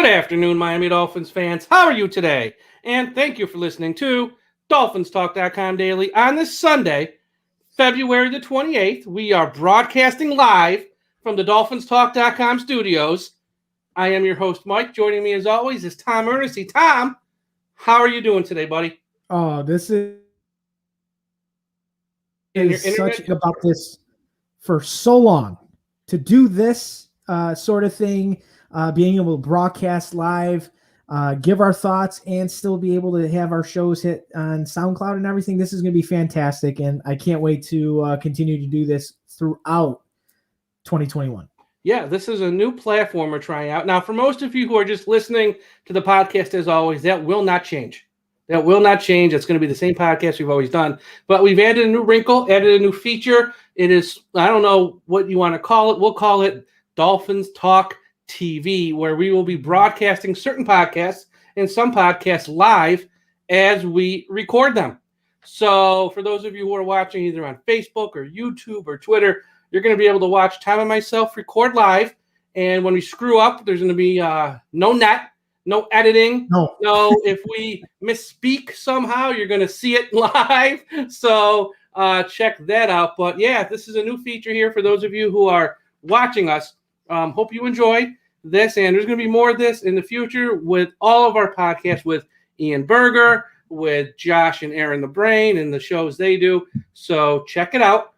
Good afternoon, Miami Dolphins fans. How are you today? And thank you for listening to DolphinsTalk.com Daily on this Sunday, February the 28th. We are broadcasting live from the DolphinsTalk.com studios. I am your host, Mike. Joining me as always is Tom Ernest. Tom, how are you doing today, buddy? Oh, this is such about this for so long. To do this sort of thing, being able to broadcast live, give our thoughts, and still be able to have our shows hit on SoundCloud and everything. This is going to be fantastic, and I can't wait to continue to do this throughout 2021. Yeah, this is a new platform we're trying out. Now, for most of you who are just listening to the podcast, as always, that will not change. That will not change. It's going to be the same podcast we've always done. But we've added a new wrinkle, added a new feature. It is, I don't know what you want to call it. We'll call it Dolphins Talk TV, where we will be broadcasting certain podcasts and some podcasts live as we record them. So for those of you who are watching either on Facebook or YouTube or Twitter, you're going to be able to watch Tom and myself record live. And when we screw up, there's going to be no net, no editing. No, if we misspeak somehow, you're going to see it live. So check that out. But yeah, this is a new feature here for those of you who are watching us. Hope you enjoy this. And there's going to be more of this in the future with all of our podcasts with Ian Berger, with Josh and Aaron the Brain, and the shows they do. So check it out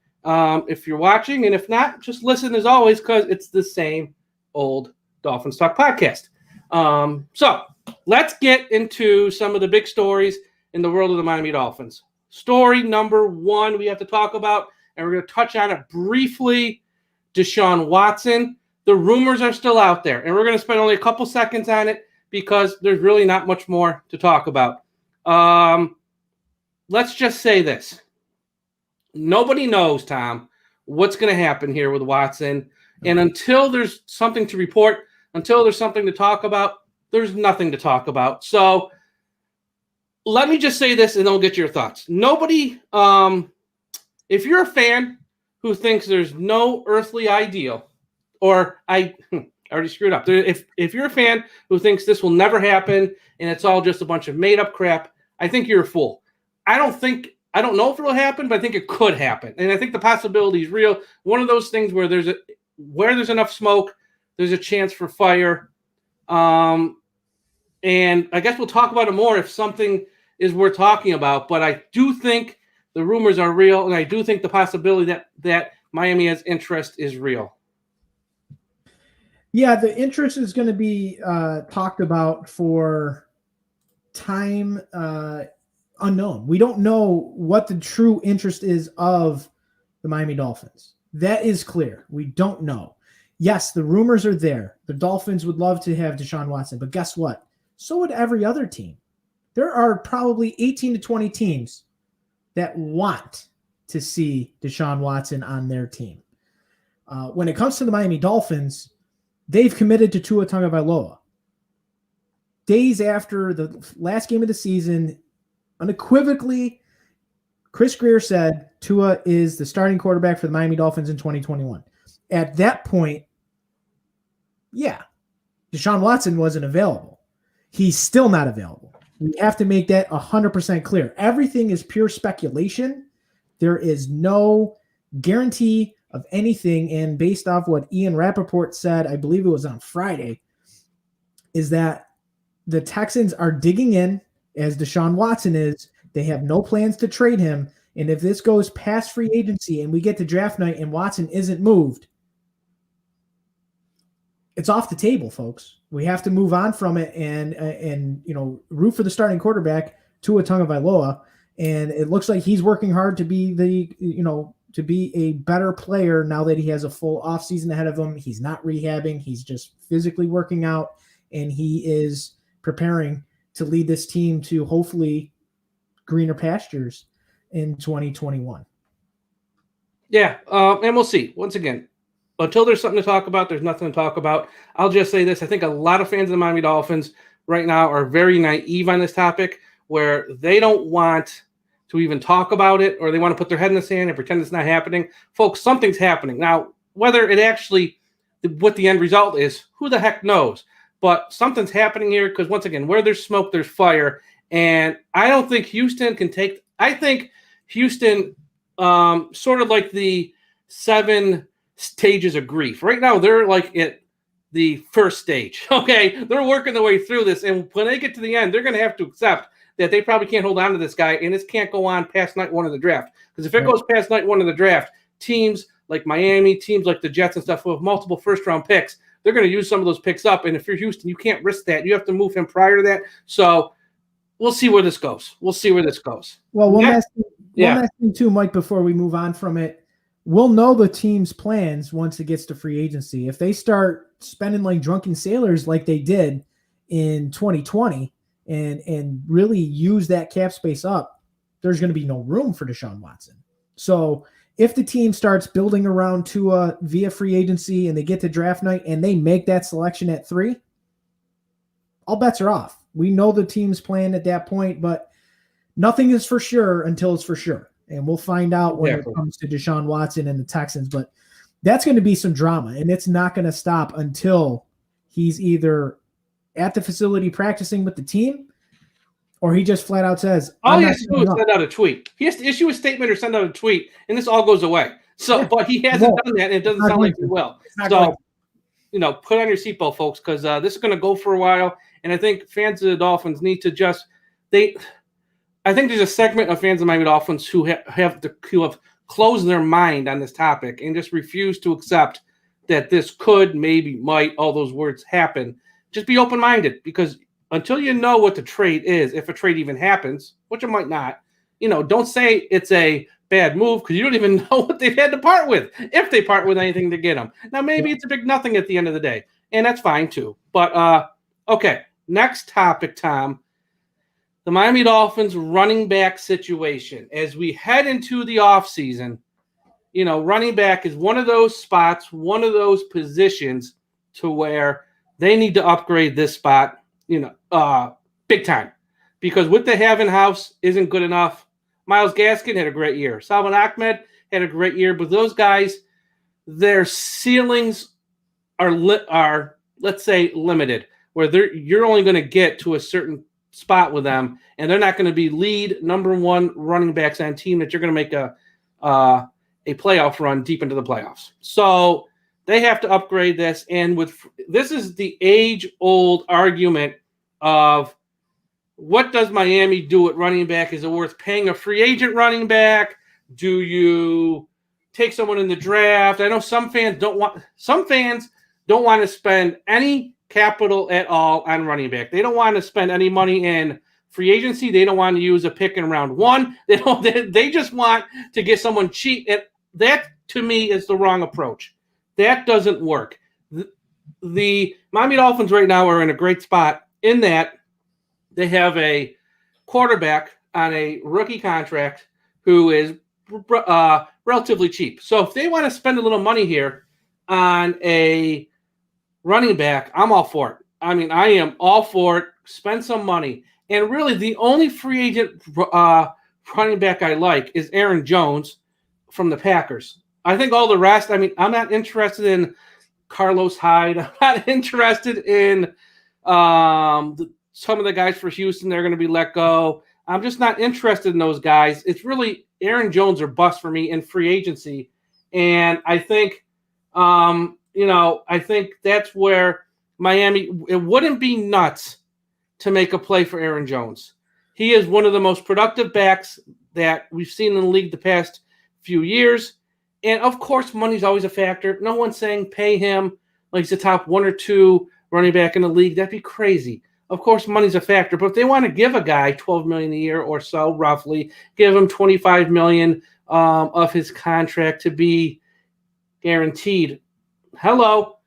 if you're watching. And if not, just listen as always, because it's the same old Dolphins Talk podcast. So let's get into some of the big stories in the world of the Miami Dolphins. Story number one we have to talk about, and we're going to touch on it briefly, Desean Watson. The rumors are still out there, and we're going to spend only a couple seconds on it because there's really not much more to talk about. Let's just say this. Nobody knows, Tom, what's going to happen here with Watson. And until there's something to report, until there's something to talk about, there's nothing to talk about. So let me just say this and then we'll get your thoughts. Nobody, if you're a fan who thinks there's no earthly ideal, or I already screwed up. If you're a fan who thinks this will never happen and it's all just a bunch of made up crap, I think you're a fool. I don't know if it'll happen, but I think it could happen. And I think the possibility is real. One of those things where there's enough smoke, there's a chance for fire. And I guess we'll talk about it more if something is worth talking about. But I do think the rumors are real, and I do think the possibility that Miami has interest is real. Yeah, the interest is going to be talked about for time unknown. We don't know what the true interest is of the Miami Dolphins. That is clear. We don't know. Yes, the rumors are there. The Dolphins would love to have Desean Watson, but guess what? So would every other team. There are probably 18 to 20 teams that want to see Desean Watson on their team. When it comes to the Miami Dolphins, they've committed to Tua Tagovailoa. Days after the last game of the season, unequivocally, Chris Greer said Tua is the starting quarterback for the Miami Dolphins in 2021. At that point, yeah, Desean Watson wasn't available. He's still not available. We have to make that 100% clear. Everything is pure speculation. There is no guarantee of anything. And based off what Ian Rappaport said, I believe it was on Friday, is that the Texans are digging in, as Desean Watson is. They have no plans to trade him. And if this goes past free agency and we get to draft night and Watson isn't moved, it's off the table, folks. We have to move on from it and root for the starting quarterback, Tua Tagovailoa. And it looks like he's working hard to be to be a better player now that he has a full offseason ahead of him. He's not rehabbing. He's just physically working out, and he is preparing to lead this team to hopefully greener pastures in 2021. Yeah, and we'll see. Once again, until there's something to talk about, there's nothing to talk about. I'll just say this. I think a lot of fans of the Miami Dolphins right now are very naive on this topic, where they don't want to even talk about it, or they want to put their head in the sand and pretend it's not happening. Folks, something's happening. Now, whether it actually, what the end result is, who the heck knows? but something's happening here because, once again, where there's smoke, there's fire. And I don't think Houston can take – I think Houston sort of like the 7 stages of grief. Right now, they're like at the first stage, okay? They're working their way through this, and when they get to the end, they're going to have to accept that they probably can't hold on to this guy, and this can't go on past night 1 of the draft. Because if it goes past night 1 of the draft, teams like Miami, teams like the Jets and stuff who have multiple first-round picks, they're going to use some of those picks up, and if you're Houston, you can't risk that. You have to move him prior to that. So we'll see where this goes. Well, one last thing too, Mike, before we move on from it, we'll know the team's plans once it gets to free agency. If they start spending like drunken sailors like they did in 2020 and really use that cap space up, there's going to be no room for Desean Watson. So if the team starts building around Tua via free agency and they get to draft night and they make that selection at 3, all bets are off. We know the team's plan at that point, but nothing is for sure until it's for sure. And we'll find out when it comes to Desean Watson and the Texans. But that's going to be some drama, and it's not going to stop until he's either at the facility practicing with the team or he just flat out says, all he has to do is send out a tweet. He has to issue a statement or send out a tweet, and this all goes away. So, but he hasn't done that, and it doesn't sound like he will. So, put on your seatbelt, folks, because this is going to go for a while. And I think fans of the Dolphins need to just I think there's a segment of fans of Miami Dolphins who have closed their mind on this topic and just refuse to accept that this could, maybe, might, all those words happen. Just be open-minded, because until you know what the trade is, if a trade even happens, which it might not, don't say it's a bad move, because you don't even know what they've had to part with, if they part with anything to get them. Now, maybe it's a big nothing at the end of the day, and that's fine too. But, okay, next topic, Tom. The Miami Dolphins running back situation. As we head into the offseason, running back is one of those spots, one of those positions to where they need to upgrade this spot, big time. Because what they have in-house isn't good enough. Myles Gaskin had a great year. Salvon Ahmed had a great year. But those guys, their ceilings are let's say, limited, where you're only going to get to a certain spot with them, and they're not going to be lead number 1 running backs on a team that you're going to make a playoff run deep into the playoffs. So they have to upgrade this, and this is the age-old argument of what does Miami do at running back? Is it worth paying a free agent running back? Do you take someone in the draft? I know some fans don't want to spend any capital at all on running back. They don't want to spend any money in free agency. They don't want to use a pick in round 1. They just want to get someone cheap. And that, to me, is the wrong approach. That doesn't work. The Miami Dolphins right now are in a great spot in that they have a quarterback on a rookie contract who is relatively cheap. So if they want to spend a little money here on a running back, I'm all for it. I mean, I am all for it. Spend some money. And really, the only free agent running back I like is Aaron Jones from the Packers. I think all the rest, I'm not interested in Carlos Hyde. I'm not interested in some of the guys for Houston. They're going to be let go. I'm just not interested in those guys. It's really Aaron Jones or bust for me in free agency. And I think I think that's where Miami, it wouldn't be nuts to make a play for Aaron Jones. He is one of the most productive backs that we've seen in the league the past few years. And, of course, money's always a factor. No one's saying pay him like he's a top 1 or 2 running back in the league. That'd be crazy. Of course, money's a factor. But if they want to give a guy $12 million a year or so, roughly, give him $25 million of his contract to be guaranteed, hello,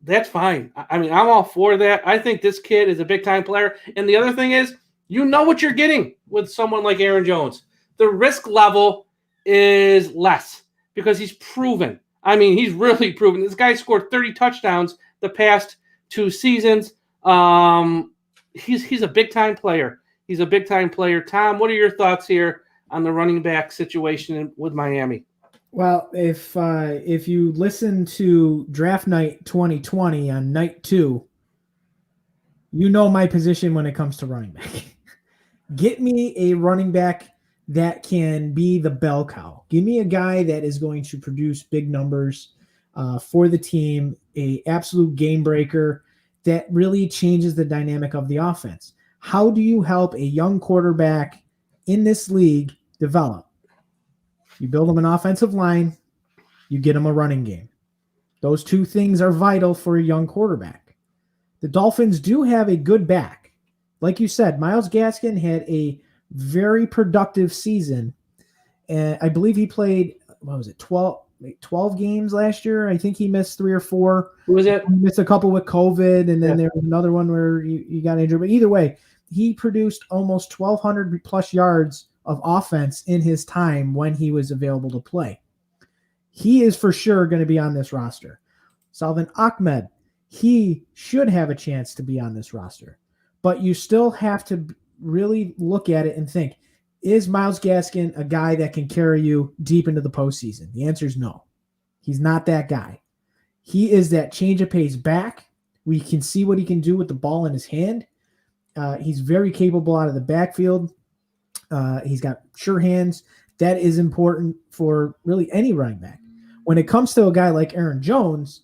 that's fine. I'm all for that. I think this kid is a big-time player. And the other thing is, you know what you're getting with someone like Aaron Jones. The risk level is less because he's proven. He's really proven. This guy scored 30 touchdowns the past 2 seasons. He's a big-time player. He's a big-time player. Tom, what are your thoughts here on the running back situation with Miami? Well, if you listen to Draft Night 2020 on night 2, You know my position when it comes to running back. Get me a running back that can be the bell cow. Give me a guy that is going to produce big numbers for the team, a absolute game breaker that really changes the dynamic of the offense. How do you help a young quarterback in this league develop? You build him an offensive line, you get him a running game. Those two things are vital for a young quarterback. The Dolphins do have a good back. Like you said, Myles Gaskin had a very productive season. And I believe he played, 12 games last year. I think he missed 3 or 4. Who was it? He missed a couple with COVID, and then there was another one where you got injured. But either way, he produced almost 1,200 plus yards of offense in his time when he was available to play. He is for sure going to be on this roster. Salvin Ahmed, he should have a chance to be on this roster. But you still have to really look at it and think, is Myles Gaskin a guy that can carry you deep into the postseason? The answer is no. He's not that guy. He is that change of pace back. We can see what he can do with the ball in his hand. He's very capable out of the backfield. He's got sure hands. That is important for really any running back. When it comes to a guy like Aaron Jones,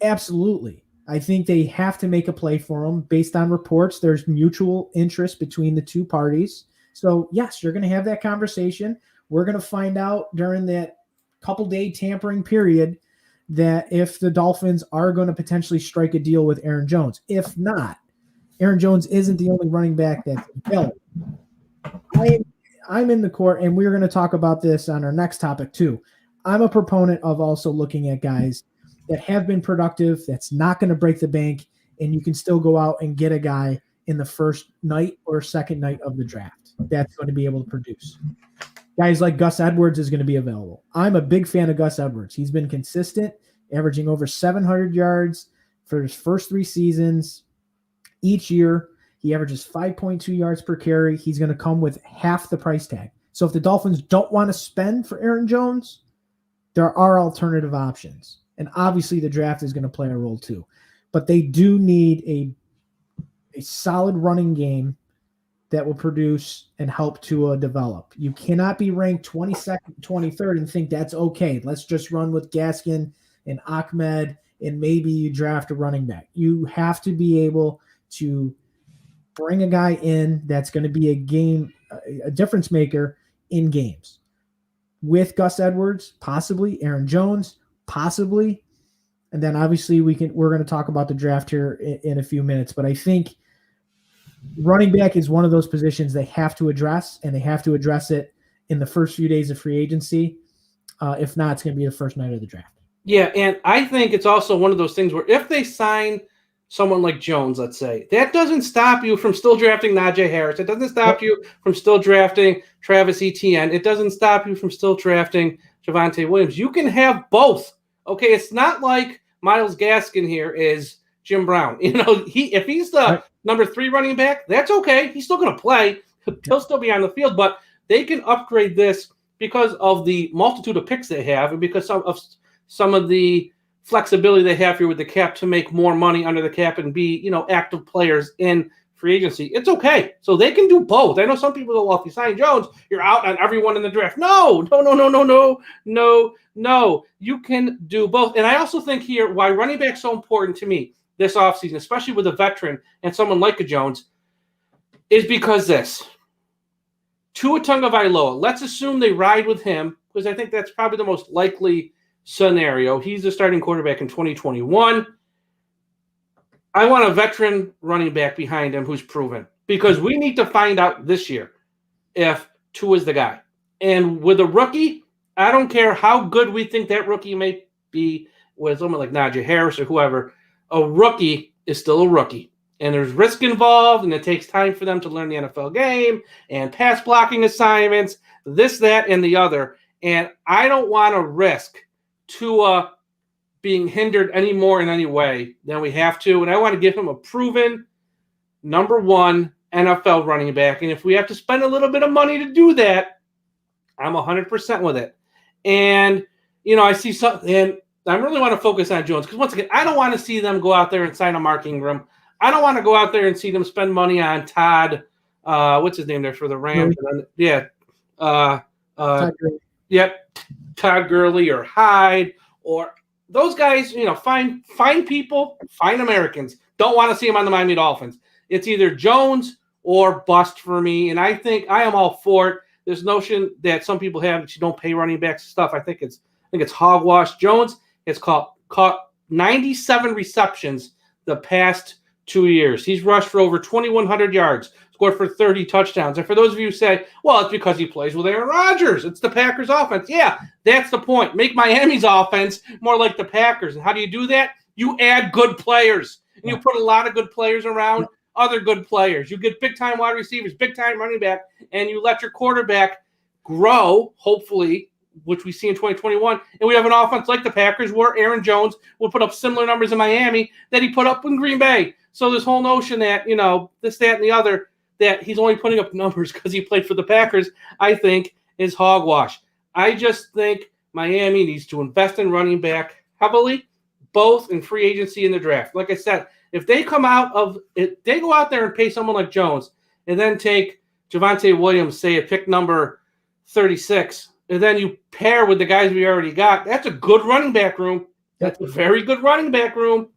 absolutely. I think they have to make a play for him based on reports. There's mutual interest between the two parties. So, yes, you're going to have that conversation. We're going to find out during that couple-day tampering period that if the Dolphins are going to potentially strike a deal with Aaron Jones. If not, Aaron Jones isn't the only running back that's available. I'm in the court, and we're going to talk about this on our next topic too. I'm a proponent of also looking at guys that have been productive, that's not going to break the bank, and you can still go out and get a guy in the first night or second night of the draft that's going to be able to produce. Guys like Gus Edwards is going to be available. I'm a big fan of Gus Edwards. He's been consistent, averaging over 700 yards for his first 3 seasons. Each year, he averages 5.2 yards per carry. He's going to come with half the price tag. So if the Dolphins don't want to spend for Aaron Jones, there are alternative options. And obviously the draft is going to play a role too. But they do need a solid running game that will produce and help Tua develop. You cannot be ranked 22nd, 23rd and think that's okay. Let's just run with Gaskin and Ahmed and maybe you draft a running back. You have to be able to bring a guy in that's going to be a difference maker in games. With Gus Edwards, possibly, Aaron Jones, possibly. And then obviously we're going to talk about the draft here in a few minutes, but I think running back is one of those positions they have to address, and they have to address it in the first few days of free agency. If not, it's going to be the first night of the draft. Yeah, and I think it's also one of those things where if they sign someone like Jones, let's say, that doesn't stop you from still drafting Najee Harris. It doesn't stop you from still drafting Travis Etienne. It doesn't stop you from still drafting Javonte Williams. You can have both. Okay, it's not like Myles Gaskin here is Jim Brown. If he's the number 3 running back, that's okay. He's still going to play. He'll still be on the field, but they can upgrade this because of the multitude of picks they have and because of some of the flexibility they have here with the cap to make more money under the cap and be, active players in free agency. It's okay. So they can do both. I know some people go, well, if you sign Jones, you're out on everyone in the draft. No. You can do both. And I also think here why running back is so important to me this offseason, especially with a veteran and someone like a Jones, is because this. Tua Tagovailoa, let's assume they ride with him because I think that's probably the most likely scenario. He's the starting quarterback in 2021. I want a veteran running back behind him who's proven because we need to find out this year if Tua is the guy. And with a rookie, I don't care how good we think that rookie may be with someone like Najee Harris or whoever, a rookie is still a rookie. And there's risk involved, and it takes time for them to learn the NFL game and pass blocking assignments, this, that, and the other. And I don't want to risk Tua being hindered any more in any way than we have to. And I want to give him a proven number 1 NFL running back. And if we have to spend a little bit of money to do that, I'm 100% with it. And, I see something, and I really want to focus on Jones because once again, I don't want to see them go out there and sign a Mark Ingram. I don't want to go out there and see them spend money on Todd. What's his name there for the Rams? Yeah. Todd Yep. Todd Gurley or Hyde or those guys, fine people, fine Americans. Don't want to see them on the Miami Dolphins. It's either Jones or bust for me. And I think I am all for it. This notion that some people have that you don't pay running backs stuff, I think it's hogwash. Jones has caught 97 receptions the past 2 years. He's rushed for over 2,100 yards, scored for 30 touchdowns. And for those of you who say, well, it's because he plays with Aaron Rodgers. It's the Packers offense. Yeah, that's the point. Make Miami's offense more like the Packers. And how do you do that? You add good players. And you put a lot of good players around other good players. You get big-time wide receivers, big-time running back, and you let your quarterback grow, hopefully, which we see in 2021. And we have an offense like the Packers where Aaron Jones will put up similar numbers in Miami that he put up in Green Bay. So this whole notion that, this, that, and the other, that he's only putting up numbers because he played for the Packers, I think is hogwash. I just think Miami needs to invest in running back heavily, both in free agency and the draft. Like I said, if they go out there and pay someone like Jones and then take Javonte Williams, say at pick number 36, and then you pair with the guys we already got, that's a good running back room. That's a very good running back room.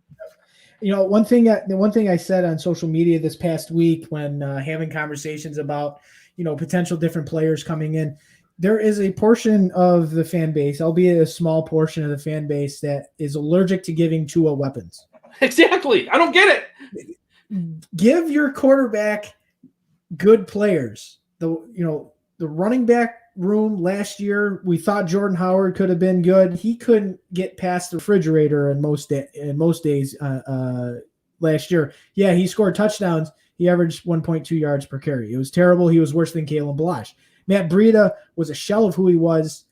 One thing I said on social media this past week when having conversations about, potential different players coming in, there is a portion of the fan base, albeit a small portion of the fan base, that is allergic to giving Tua weapons. Exactly. I don't get it. Give your quarterback good players. The running back room last year, we thought Jordan Howard could have been good. He couldn't get past the refrigerator in most days last year. Yeah, he scored touchdowns. He averaged 1.2 yards per carry. It was terrible. He was worse than Kalen Balash. Matt Breida was a shell of who he was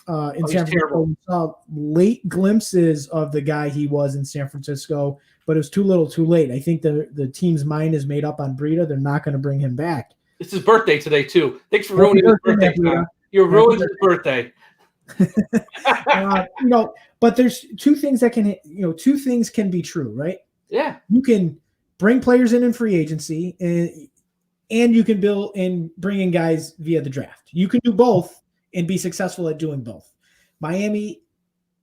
in San Francisco. We saw late glimpses of the guy he was in San Francisco, but it was too little too late. I think the team's mind is made up on Breida. They're not going to bring him back. It's his birthday today, too. Thanks for ruining his birthday. You ruined his birthday. But there's two things can be true, right? Yeah. You can bring players in free agency and you can build and bring in guys via the draft. You can do both and be successful at doing both. Miami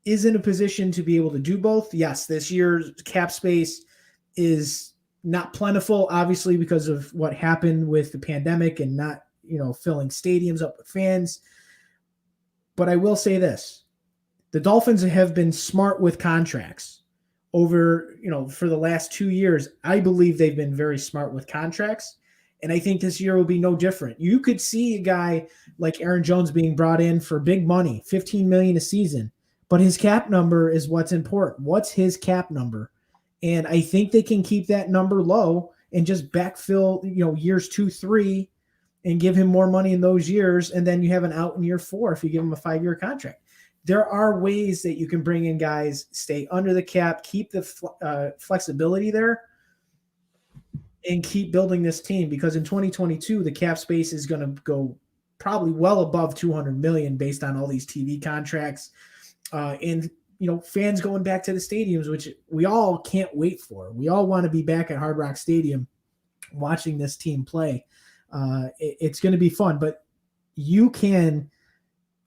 is in a position to be able to do both. Yes, this year's cap space is not plentiful, obviously, because of what happened with the pandemic and not, filling stadiums up with fans. But I will say this. The Dolphins have been smart with contracts over, for the last 2 years. I believe they've been very smart with contracts. And I think this year will be no different. You could see a guy like Aaron Jones being brought in for big money, $15 million a season, but his cap number is what's important. What's his cap number? And I think they can keep that number low and just backfill, years 2, 3, and give him more money in those years. And then you have an out in year 4 if you give him a 5-year contract. There are ways that you can bring in guys, stay under the cap, keep the flexibility there, and keep building this team, because in 2022, the cap space is going to go probably well above $200 million based on all these TV contracts. And fans going back to the stadiums, which we all can't wait for. We all want to be back at Hard Rock Stadium watching this team play. It's going to be fun, but you can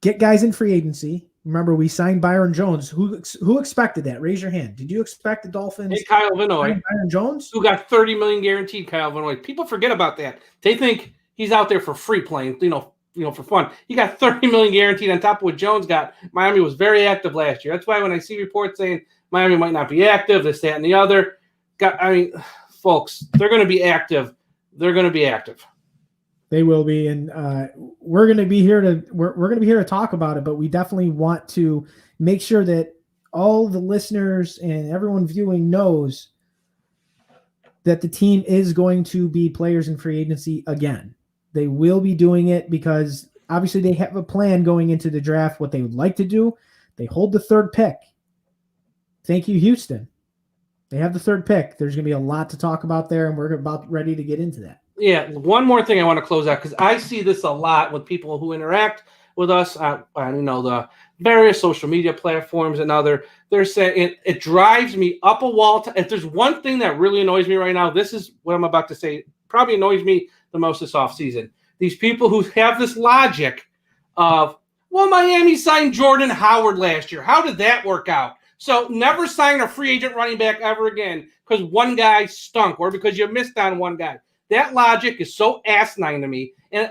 get guys in free agency. Remember, we signed Byron Jones. Who expected that? Raise your hand. Did you expect the Dolphins? Hey, Kyle Vinoy. Byron Jones? Who got $30 million guaranteed, Kyle Vinoy. People forget about that. They think he's out there for free playing, for fun. He got $30 million guaranteed on top of what Jones got. Miami was very active last year. That's why when I see reports saying Miami might not be active, this, that, and the other, folks, they're going to be active. They're going to be active. They will be, and we're going to be here to talk about it. But we definitely want to make sure that all the listeners and everyone viewing knows that the team is going to be players in free agency again. They will be doing it because obviously they have a plan going into the draft. What they would like to do, they hold the 3rd pick. Thank you, Houston. They have the 3rd pick. There's going to be a lot to talk about there, and we're about ready to get into that. Yeah, one more thing I want to close out, because I see this a lot with people who interact with us on the various social media platforms and they're saying it drives me up a wall. If there's one thing that really annoys me right now, this is what I'm about to say. Probably annoys me the most this offseason. These people who have this logic of, well, Miami signed Jordan Howard last year. How did that work out? So never sign a free agent running back ever again because one guy stunk or because you missed on one guy. That logic is so asinine to me. And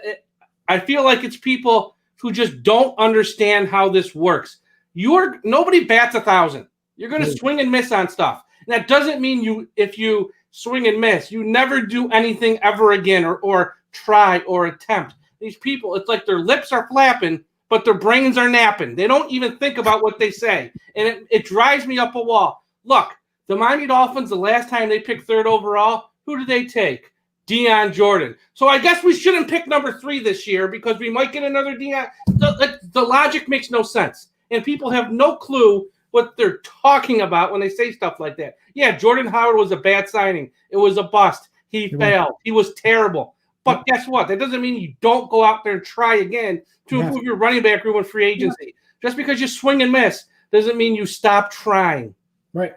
I feel like it's people who just don't understand how this works. Nobody bats 1,000. You're going to swing and miss on stuff. And that doesn't mean if you swing and miss, you never do anything ever again or try or attempt. These people, it's like their lips are flapping, but their brains are napping. They don't even think about what they say. And it drives me up a wall. Look, the Miami Dolphins, the last time they picked 3rd overall, who did they take? Desean Jordan. So I guess we shouldn't pick number 3 this year because we might get another Desean. The logic makes no sense. And people have no clue what they're talking about when they say stuff like that. Yeah, Jordan Howard was a bad signing. It was a bust. He failed. He was terrible. But guess what? That doesn't mean you don't go out there and try again to improve your running back room in free agency. Just because you swing and miss doesn't mean you stop trying. Right.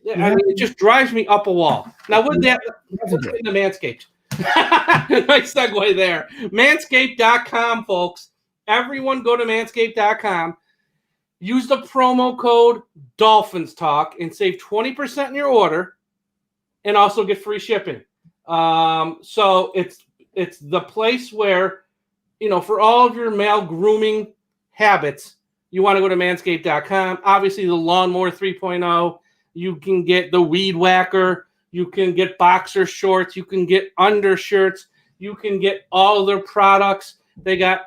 I mean, it just drives me up a wall. Now, with that, let's get into Manscaped. Nice segue there. Manscaped.com, folks. Everyone go to Manscaped.com. Use the promo code Dolphins Talk and save 20% in your order and also get free shipping. So it's the place where, for all of your male grooming habits, you want to go to Manscaped.com. Obviously, the Lawnmower 3.0. You can get the Weed Whacker. You can get boxer shorts. You can get undershirts. You can get all of their products. They got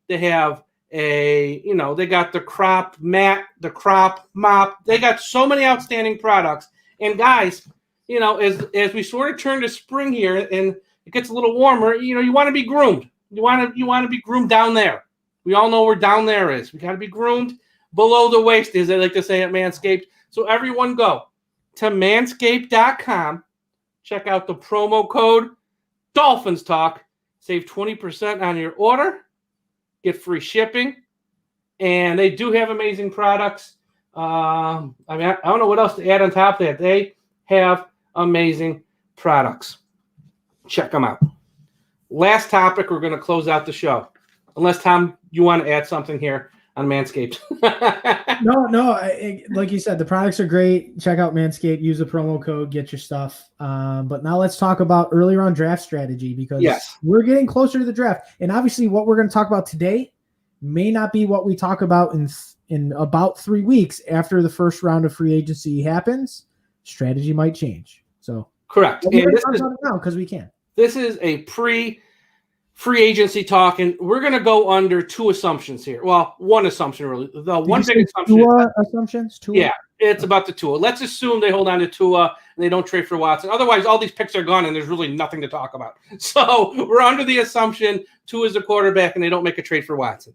they have they got the crop mat, the crop mop. They got so many outstanding products. And guys, as we sort of turn to spring here and it gets a little warmer, you want to be groomed. You want to be groomed down there. We all know where down there is. We got to be groomed below the waist, as they like to say at Manscaped. So everyone go to manscaped.com, check out the promo code Dolphins Talk, save 20% on your order, get free shipping, and they do have amazing products. I don't know what else to add on top of that. They have amazing products. Check them out. Last topic, we're going to close out the show. Unless, Tom, you want to add something here on Manscaped. No. Like you said, the products are great. Check out Manscaped. Use the promo code. Get your stuff. But now let's talk about early round draft strategy because we're getting closer to the draft. And obviously what we're going to talk about today may not be what we talk about in about 3 weeks after the first round of free agency happens. Strategy might change. So correct. And this is now because we can. This is a free agency talk, and we're going to go under 2 assumptions here. Well, one assumption, really. The one big assumption. Tua? Yeah, it's about the Tua. Let's assume they hold on to Tua and they don't trade for Watson. Otherwise, all these picks are gone, and there's really nothing to talk about. So we're under the assumption Tua is the quarterback, and they don't make a trade for Watson.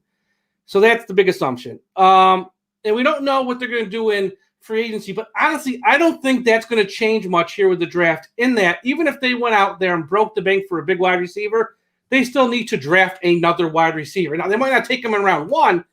So that's the big assumption. And we don't know what they're going to do in free agency, but honestly, I don't think that's going to change much here with the draft, in that even if they went out there and broke the bank for a big wide receiver, they still need to draft another wide receiver. Now, they might not take him in round 1,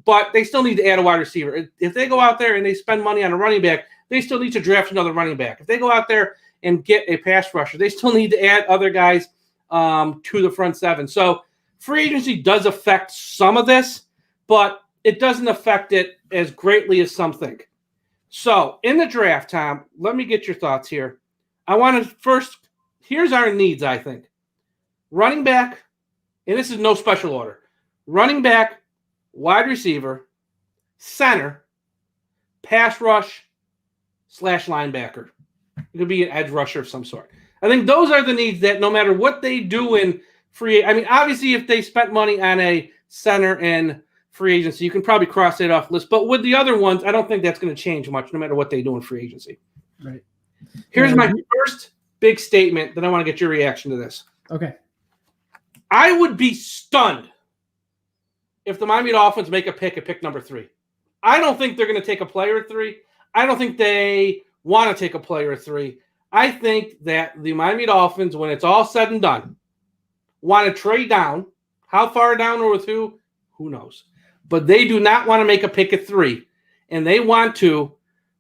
but they still need to add a wide receiver. If they go out there and they spend money on a running back, they still need to draft another running back. If they go out there and get a pass rusher, they still need to add other guys to the front 7. So free agency does affect some of this, but it doesn't affect it as greatly as some think. So in the draft, Tom, let me get your thoughts here. I want to first, here's our needs, I think. Running back, and this is no special order. Running back, wide receiver, center, pass rush, / linebacker. It could be an edge rusher of some sort. I think those are the needs that no matter what they do in obviously if they spent money on a center and free agency, you can probably cross that off the list. But with the other ones, I don't think that's going to change much no matter what they do in free agency. Right. Here's my first big statement, then I want to get your reaction to this. Okay. I would be stunned if the Miami Dolphins make a pick at pick number 3. I don't think they're going to take a player at 3. I don't think they want to take a player at 3. I think that the Miami Dolphins, when it's all said and done, want to trade down. How far down or with who Who knows? But they do not want to make a pick at 3, and they want to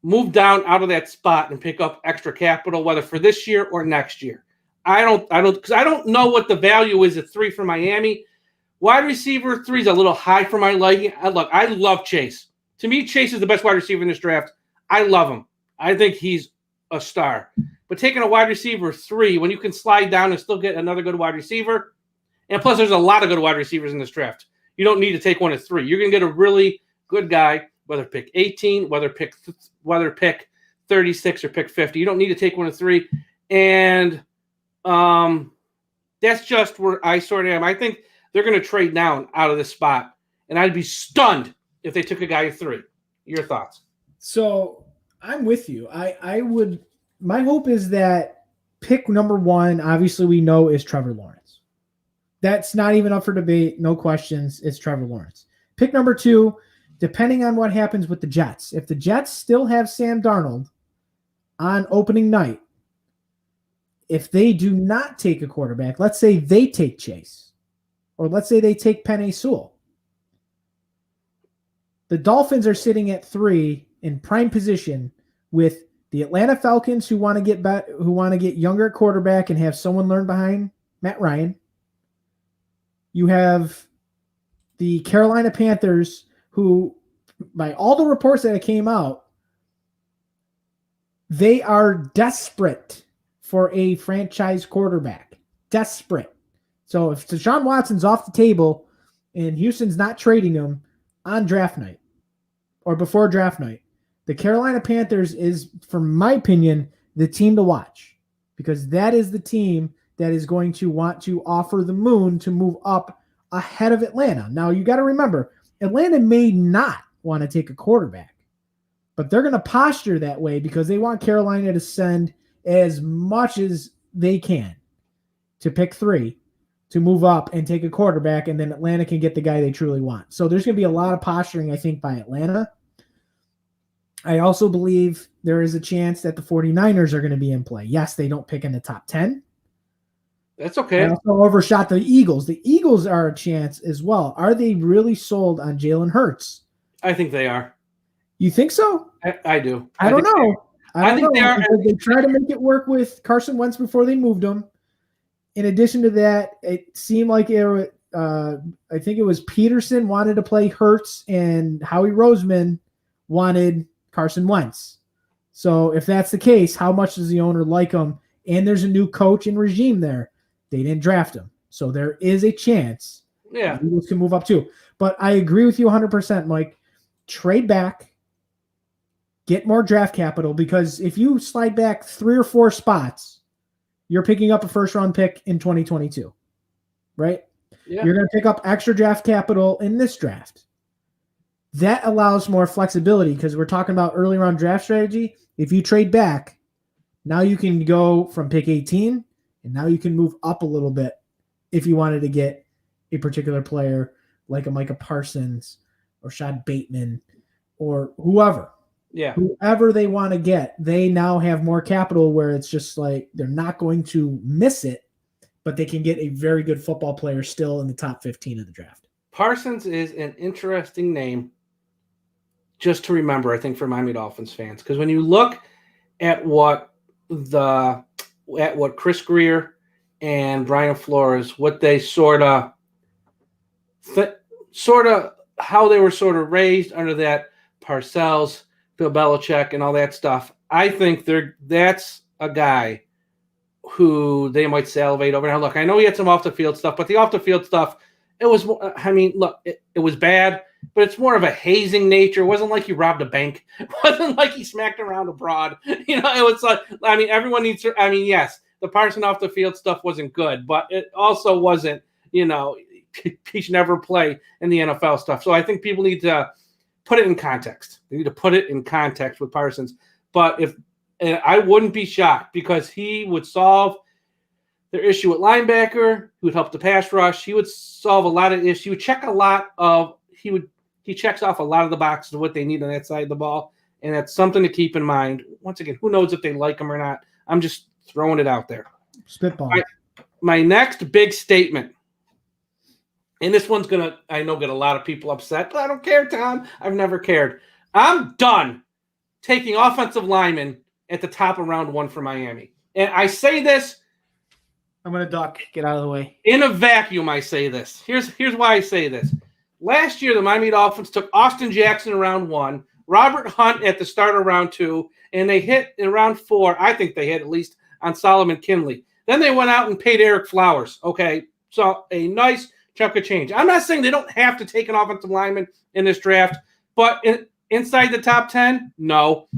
move down out of that spot and pick up extra capital, whether for this year or next year. Because I don't know what the value is at 3 for Miami. Wide receiver 3 is a little high for my liking. I love Chase. To me, Chase is the best wide receiver in this draft. I love him. I think he's a star. But taking a wide receiver 3 when you can slide down and still get another good wide receiver, and plus there's a lot of good wide receivers in this draft. You don't need to take one at 3. You're going to get a really good guy, whether pick 18, whether pick 36 or pick 50. You don't need to take one at 3. And that's just where I sort of am. I think they're going to trade down out of this spot, and I'd be stunned if they took a guy at 3. Your thoughts? So I'm with you. I would. My hope is that pick number 1, obviously we know, is Trevor Lawrence. That's not even up for debate. No questions. It's Trevor Lawrence. Pick number 2, depending on what happens with the Jets. If the Jets still have Sam Darnold on opening night, if they do not take a quarterback, let's say they take Chase, or let's say they take Penei Sewell, the Dolphins are sitting at 3 in prime position with the Atlanta Falcons, who want to get younger at quarterback and have someone learn behind Matt Ryan. You have the Carolina Panthers, who, by all the reports that came out, they are desperate for a franchise quarterback. Desperate. So if Desean Watson's off the table and Houston's not trading him on draft night or before draft night, the Carolina Panthers is, from my opinion, the team to watch, because that is the team that is going to want to offer the moon to move up ahead of Atlanta. Now, you got to remember, Atlanta may not want to take a quarterback, but they're going to posture that way because they want Carolina to send as much as they can to pick 3 to move up and take a quarterback, and then Atlanta can get the guy they truly want. So there's going to be a lot of posturing, I think, by Atlanta. I also believe there is a chance that the 49ers are going to be in play. Yes, they don't pick in the top 10. That's okay. I also overshot the Eagles. The Eagles are a chance as well. Are they really sold on Jalen Hurts? I think they are. You think so? I do. I don't know. I think they are. They tried to make it work with Carson Wentz before they moved him. In addition to that, it seemed like I think it was Peterson wanted to play Hurts and Howie Roseman wanted Carson Wentz. So if that's the case, how much does the owner like him? And there's a new coach and regime there. They didn't draft him. So there is a chance the Eagles can move up too. But I agree with you 100%, Mike. Trade back. Get more draft capital, because if you slide back 3 or 4 spots, you're picking up a first-round pick in 2022, right? Yeah. You're going to pick up extra draft capital in this draft. That allows more flexibility, because we're talking about early round draft strategy. If you trade back, now you can go from pick 18, and now you can move up a little bit if you wanted to get a particular player like a Micah Parsons or Shad Bateman or whoever. Yeah. Whoever they want to get, they now have more capital where it's just like they're not going to miss it, but they can get a very good football player still in the top 15 of the draft. Parsons is an interesting name just to remember, I think, for Miami Dolphins fans, because when you look at what Chris Greer and Brian Flores, what they sort of how they were sort of raised under that Parcells, Bill Belichick, and all that stuff, I think that's a guy who they might salivate over. Now, look, I know he had some off-the-field stuff, but the off-the-field stuff, it was, I mean, look, it was bad, but it's more of a hazing nature. It wasn't like he robbed a bank. It wasn't like he smacked around abroad. You know, it was like, I mean, everyone needs to, I mean, yes, the Parson off-the-field stuff wasn't good, but it also wasn't, you know, he should never play in the NFL stuff. So I think people need to put it in context. They need to put it in context with Parsons. But I wouldn't be shocked, because he would solve their issue at linebacker. He would help the pass rush. He would solve a lot of issues. He would check a lot of he checks off a lot of the boxes of what they need on that side of the ball. And that's something to keep in mind. Once again, who knows if they like him or not? I'm just throwing it out there. Spitball. My next big statement. and this one's I know, get a lot of people upset, but I don't care, Tom. I've never cared. I'm done taking offensive linemen at the top of round 1 for Miami. And I say this. I'm going to duck. Get out of the way. In a vacuum, I say this. Here's why I say this. Last year, the Miami Dolphins took Austin Jackson in round 1, Robert Hunt at the start of round 2, and they hit in round 4. I think they hit at least on Solomon Kinley. Then they went out and paid Eric Flowers. Okay, so a nice chunk of change. I'm not saying they don't have to take an offensive lineman in this draft, but inside the top 10, no.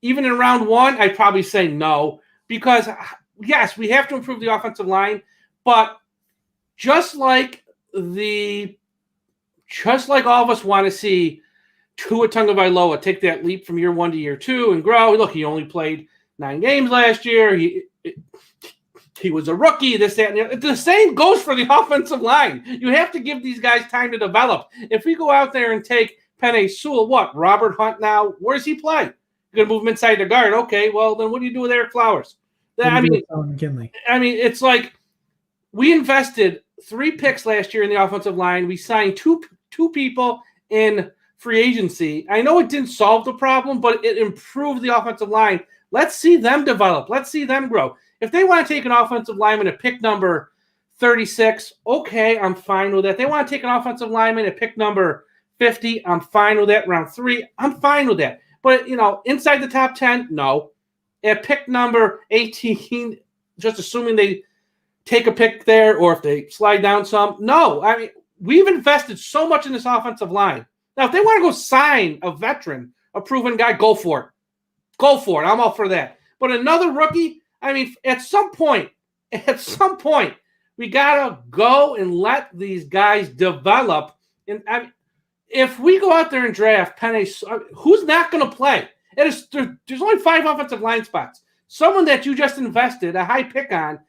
Even in round 1, I'd probably say no, because yes, we have to improve the offensive line, but just like all of us want to see Tua Tagovailoa take that leap from year 1 to year 2 and grow. Look, he only played 9 games last year. He was a rookie, this, that, and the other. The same goes for the offensive line. You have to give these guys time to develop. If we go out there and take Penei Sewell, Robert Hunt now, where does he play? You're going to move him inside the guard. Okay, well, then what do you do with Eric Flowers? It's like we invested 3 picks last year in the offensive line. We signed two people in free agency. I know it didn't solve the problem, but it improved the offensive line. Let's see them develop. Let's see them grow. If they want to take an offensive lineman at pick number 36, okay, I'm fine with that. If they want to take an offensive lineman at pick number 50, I'm fine with that. Round 3, I'm fine with that. But, inside the top 10, no. At pick number 18, just assuming they take a pick there or if they slide down some, no. I mean, we've invested so much in this offensive line. Now, if they want to go sign a veteran, a proven guy, go for it. Go for it. I'm all for that. But another rookie, I mean, at some point, we got to go and let these guys develop. And if we go out there and draft Penei, who's not going to play? There's only 5 offensive line spots. Someone that you just invested a high pick on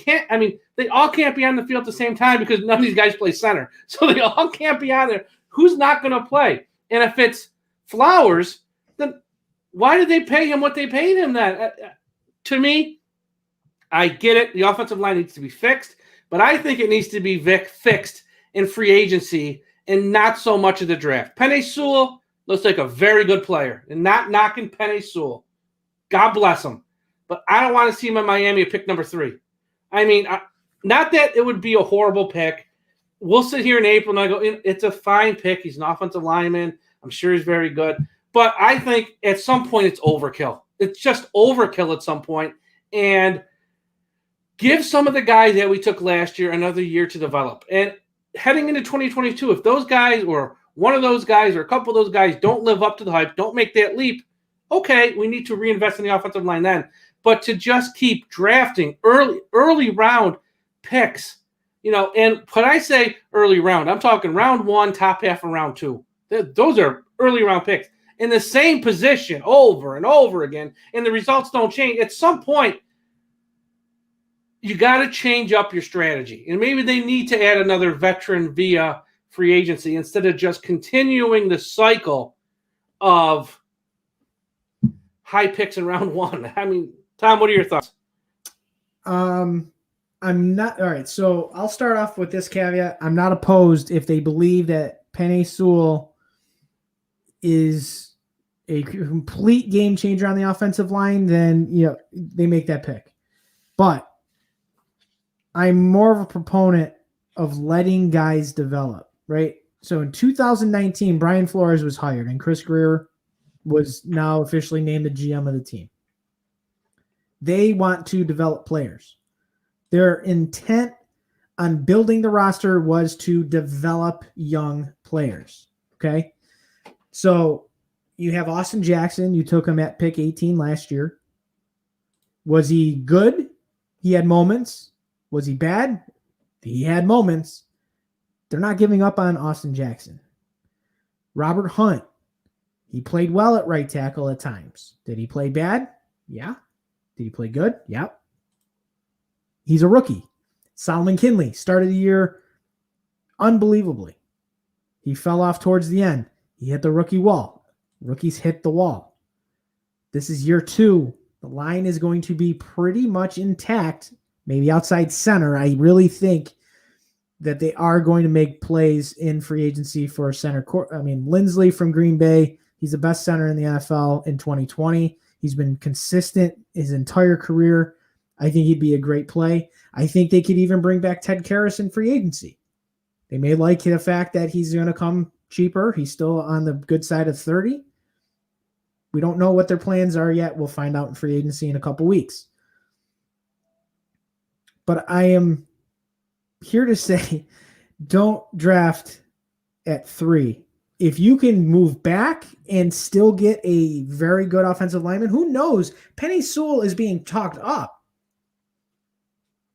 they all can't be on the field at the same time because none of these guys play center. So they all can't be on there. Who's not going to play? And if it's Flowers, then why did they pay him what they paid him then? To me, I get it. The offensive line needs to be fixed, but I think it needs to be fixed in free agency and not so much of the draft. Penei Sewell looks like a very good player, and not knocking Penei Sewell. God bless him. But I don't want to see him in Miami at pick number 3. I mean, not that it would be a horrible pick. We'll sit here in April and I go, it's a fine pick. He's an offensive lineman. I'm sure he's very good. But I think at some point it's overkill. It's just overkill at some point. And give some of the guys that we took last year another year to develop. And heading into 2022, if those guys or one of those guys or a couple of those guys don't live up to the hype, don't make that leap, okay, we need to reinvest in the offensive line then. But to just keep drafting early round picks, and when I say early round, I'm talking round 1, top half of round 2. Those are early round picks in the same position over and over again, and the results don't change. At some point, you got to change up your strategy. And maybe they need to add another veteran via free agency instead of just continuing the cycle of high picks in round 1. I mean, Tom, what are your thoughts? I'm not. All right. So I'll start off with this caveat. I'm not opposed if they believe that Penei Sewell is a complete game changer on the offensive line, then, they make that pick. But I'm more of a proponent of letting guys develop, right? So in 2019, Brian Flores was hired and Chris Greer was now officially named the GM of the team. They want to develop players. Their intent on building the roster was to develop young players. Okay. So you have Austin Jackson. You took him at pick 18 last year. Was he good? He had moments. Was he bad? He had moments. They're not giving up on Austin Jackson. Robert Hunt. He played well at right tackle at times. Did he play bad? Yeah. Did he play good? Yeah. He's a rookie. Solomon Kinley started the year unbelievably. He fell off towards the end. He hit the rookie wall. Rookies hit the wall. This is year 2. The line is going to be pretty much intact, maybe outside center. I really think that they are going to make plays in free agency for center court. I mean, Lindsley from Green Bay, he's the best center in the NFL in 2020. He's been consistent his entire career. I think he'd be a great play. I think they could even bring back Ted Karras in free agency. They may like the fact that he's going to come cheaper. He's still on the good side of 30. We don't know what their plans are yet. We'll find out in free agency in a couple weeks. But I am here to say, don't draft at 3. If you can move back and still get a very good offensive lineman, who knows? Penei Sewell is being talked up,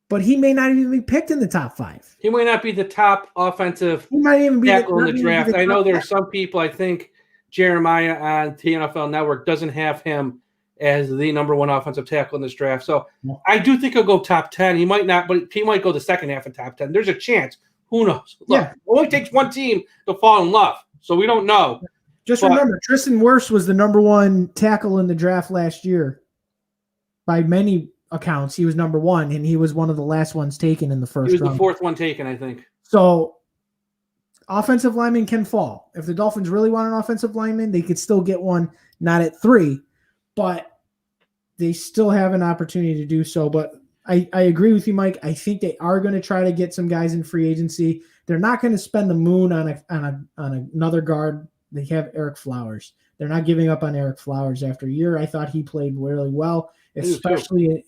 but he may not even be picked in the top 5. He might not be the top offensive tackle in the draft. I know there are some people, I think Jeremiah on the NFL Network doesn't have him as the number 1 offensive tackle in this draft. So I do think he'll go top 10. He might not, but he might go the second half of top 10. There's a chance. Who knows? Look, it only takes one team to fall in love. So we don't know. Remember, Tristan Wirfs was the number 1 tackle in the draft last year. By many accounts, he was number 1, and he was one of the last ones taken in the first round. He was the 4th one taken, I think. So offensive linemen can fall. If the Dolphins really want an offensive lineman, they could still get one, not at 3, but they still have an opportunity to do so. But I agree with you, Mike. I think they are going to try to get some guys in free agency. They're not going to spend the moon on another guard. They have Eric Flowers. They're not giving up on Eric Flowers after a year. I thought he played really well, especially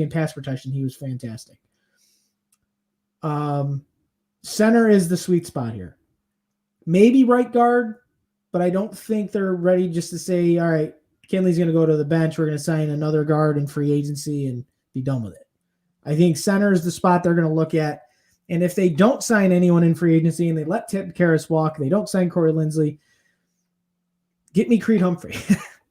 in pass protection. He was fantastic. Center is the sweet spot here. Maybe right guard, but I don't think they're ready just to say, all right, Kinley's going to go to the bench. We're going to sign another guard in free agency and be done with it. I think center is the spot they're going to look at. And if they don't sign anyone in free agency and they let Ted Karras walk, they don't sign Corey Lindsley, get me Creed Humphrey,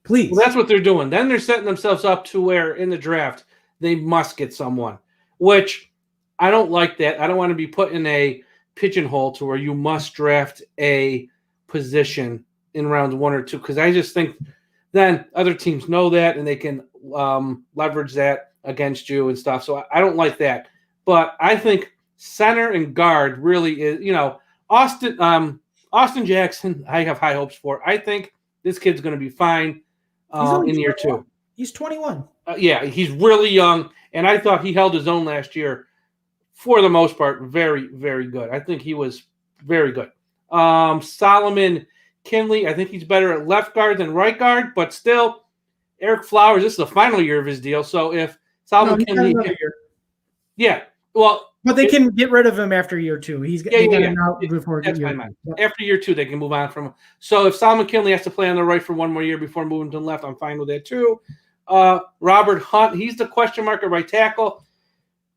please. Well, that's what they're doing. Then they're setting themselves up to where in the draft they must get someone, which I don't like that. I don't want to be put in a pigeonhole to where you must draft a position in rounds 1 or 2, because I just think then other teams know that and they can leverage that against you and stuff. So I don't like that. But I think center and guard really is, Austin Jackson, I have high hopes for. I think this kid's going to be fine in year 2. He's 21. Yeah, he's really young, and I thought he held his own last year for the most part. Very, very good. I think he was very good. Solomon Kinley, I think he's better at left guard than right guard, but still, Eric Flowers, this is the final year of his deal. So if Solomon Kinley, yeah, well, but they can get rid of him after year 2. He's out before that's year 2. After year 2, they can move on from him. So if Solomon Kinley has to play on the right for one more year before moving to the left, I'm fine with that too. Robert Hunt, he's the question mark at right tackle.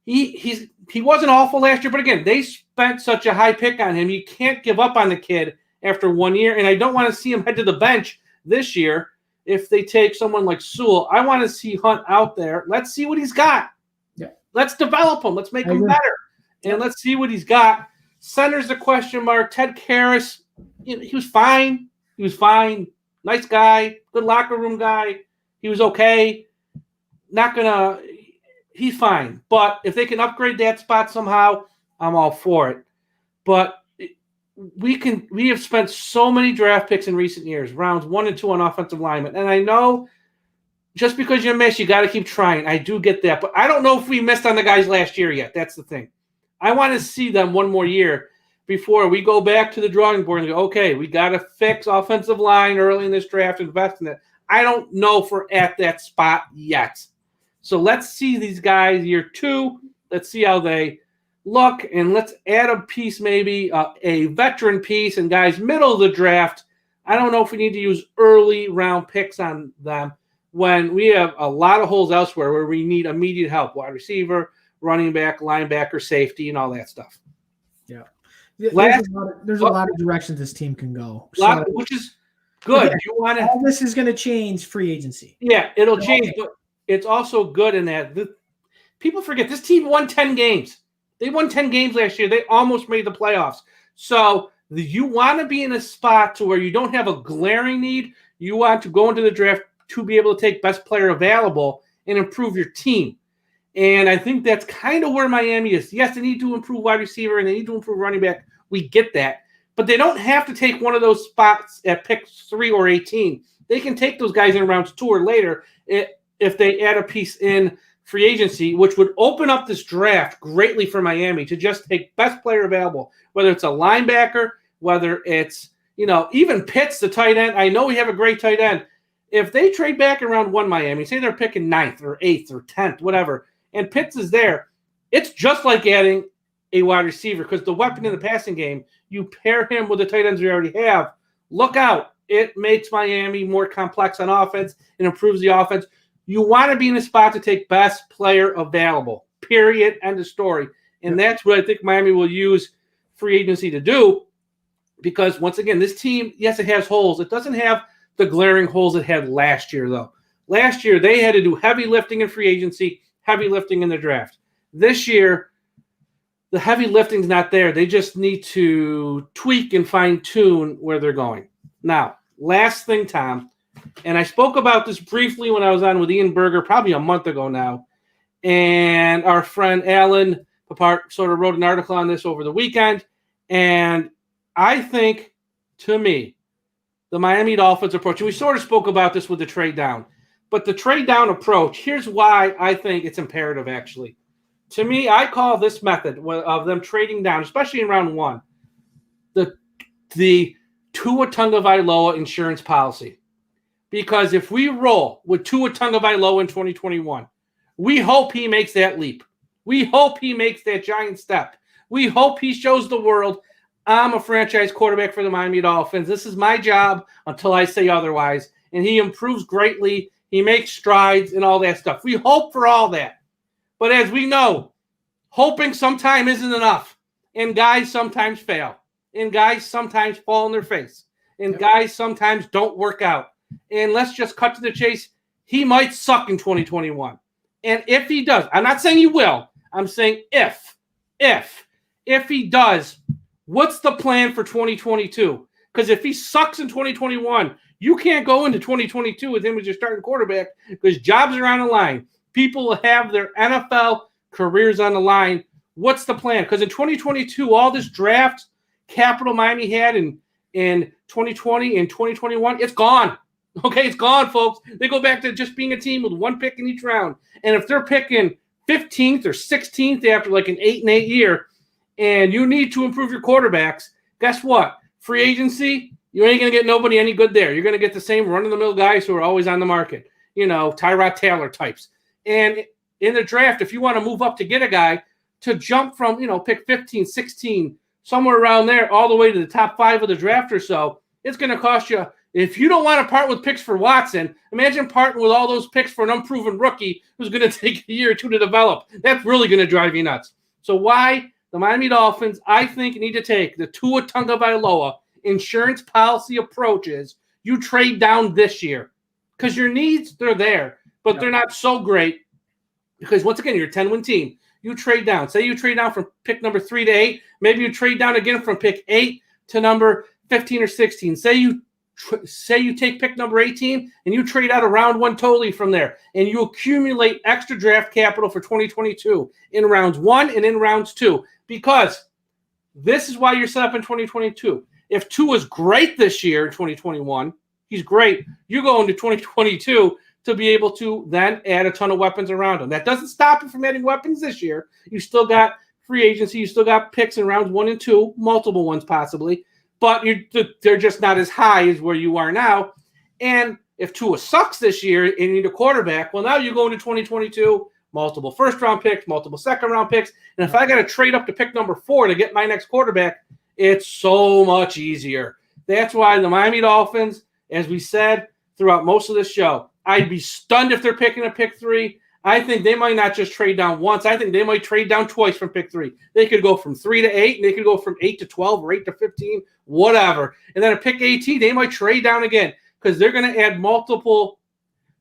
He wasn't awful last year, but again, they spent such a high pick on him. You can't give up on the kid after 1 year, and I don't want to see him head to the bench this year if they take someone like Sewell. I want to see Hunt out there. Let's see what he's got. Yeah. Let's develop him. Let's make him better, and let's see what he's got. Center's a question mark. Ted Karras, he was fine. He was fine. Nice guy. Good locker room guy. He was okay. He's fine. But if they can upgrade that spot somehow, I'm all for it. But we have spent so many draft picks in recent years, rounds 1 and 2 on offensive linemen. And I know just because you miss, you got to keep trying. I do get that. But I don't know if we missed on the guys last year yet. That's the thing. I want to see them one more year before we go back to the drawing board and go, okay, we got to fix offensive line early in this draft, invest in it. I don't know if we're at that spot yet. So let's see these guys year 2. Let's see how they look, and let's add a piece, maybe a veteran piece, and guys middle of the draft. I don't know if we need to use early round picks on them when we have a lot of holes elsewhere where we need immediate help, wide receiver, running back, linebacker, safety, and all that stuff. Yeah. There's a lot of directions this team can go. Which is good. Okay. All this is going to change free agency. Yeah, it'll change, but it's also good in that people forget this team won 10 games. They won 10 games last year. They almost made the playoffs. So you want to be in a spot to where you don't have a glaring need. You want to go into the draft to be able to take best player available and improve your team. And I think that's kind of where Miami is. Yes, they need to improve wide receiver and they need to improve running back. We get that. But they don't have to take one of those spots at pick 3 or 18. They can take those guys in rounds 2 or later if they add a piece in free agency, which would open up this draft greatly for Miami to just take best player available, whether it's a linebacker, whether it's, even Pitts, the tight end. I know we have a great tight end. If they trade back in round 1, Miami, say they're picking 9th or 8th or 10th, whatever, and Pitts is there, it's just like adding a wide receiver because the weapon in the passing game, you pair him with the tight ends we already have. Look out. It makes Miami more complex on offense and improves the offense. You want to be in a spot to take best player available, period, end of story. And that's what I think Miami will use free agency to do because, once again, this team, yes, it has holes. It doesn't have the glaring holes it had last year, though. Last year, they had to do heavy lifting in free agency, heavy lifting in the draft. This year, the heavy lifting's not there. They just need to tweak and fine-tune where they're going. Now, last thing, Tom, and I spoke about this briefly when I was on with Ian Berger probably a month ago now, and our friend Alan Papart sort of wrote an article on this over the weekend, and I think, to me, the Miami Dolphins approach, and we sort of spoke about this with the trade down, but the trade down approach, here's why I think it's imperative, actually. To me, I call this method of them trading down, especially in round 1, the Tua Tagovailoa insurance policy. Because if we roll with Tua Tagovailoa in 2021, we hope he makes that leap. We hope he makes that giant step. We hope he shows the world, I'm a franchise quarterback for the Miami Dolphins. This is my job until I say otherwise. And he improves greatly. He makes strides and all that stuff. We hope for all that. But as we know, hoping sometimes isn't enough. And guys sometimes fail. And guys sometimes fall on their face. And guys sometimes don't work out. And let's just cut to the chase. He might suck in 2021. And if he does, I'm not saying he will. I'm saying if he does, what's the plan for 2022? Because if he sucks in 2021, you can't go into 2022 with him as your starting quarterback because jobs are on the line. People will have their NFL careers on the line. What's the plan? Because in 2022, all this draft capital Miami had in 2020 and 2021, it's gone. Okay, it's gone, folks. They go back to just being a team with 1 pick in each round. And if they're picking 15th or 16th after like an 8-8 year, and you need to improve your quarterbacks, guess what? Free agency, you ain't going to get nobody any good there. You're going to get the same run-of-the-mill guys who are always on the market. Tyrod Taylor types. And in the draft, if you want to move up to get a guy to jump from, pick 15, 16, somewhere around there, all the way to the top 5 of the draft or so, it's going to cost you. If you don't want to part with picks for Watson, imagine parting with all those picks for an unproven rookie who's going to take a year or 2 to develop. That's really going to drive you nuts. So why the Miami Dolphins, I think, need to take the Tua Tagovailoa insurance policy approaches. You trade down this year because your needs, they're there, but they're not so great because, once again, you're a 10-win team. You trade down. Say you trade down from pick number 3 to 8. Maybe you trade down again from pick 8 to number 15 or 16. Say you take pick number 18 and you trade out of round 1 totally from there, and you accumulate extra draft capital for 2022 in rounds 1 and in rounds 2, because this is why you're set up in 2022. If Tua is great this year in 2021, he's great. You go into 2022 to be able to then add a ton of weapons around him. That doesn't stop you from adding weapons this year. You still got free agency. You still got picks in rounds 1 and 2, multiple ones possibly. But they're just not as high as where you are now. And if Tua sucks this year and you need a quarterback, well, now you go into 2022, multiple first-round picks, multiple second-round picks. And if I got to trade up to pick number 4 to get my next quarterback, it's so much easier. That's why the Miami Dolphins, as we said throughout most of this show, I'd be stunned if they're picking a pick 3. I think they might not just trade down once. I think they might trade down twice from pick 3. They could go from 3 to 8, and they could go from 8 to 12 or 8 to 15, whatever. And then at pick 18, they might trade down again because they're going to add multiple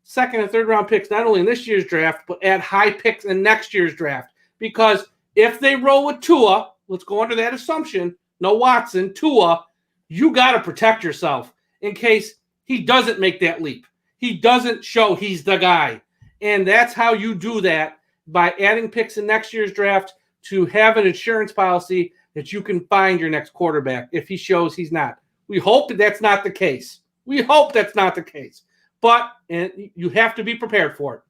second and third round picks, not only in this year's draft, but add high picks in next year's draft. Because if they roll with Tua, let's go under that assumption, no Watson, Tua, you got to protect yourself in case he doesn't make that leap. He doesn't show he's the guy. And that's how you do that. by adding picks in next year's draft to have an insurance policy that you can find your next quarterback if he shows he's not. We hope that that's not the case. But you have to be prepared for it.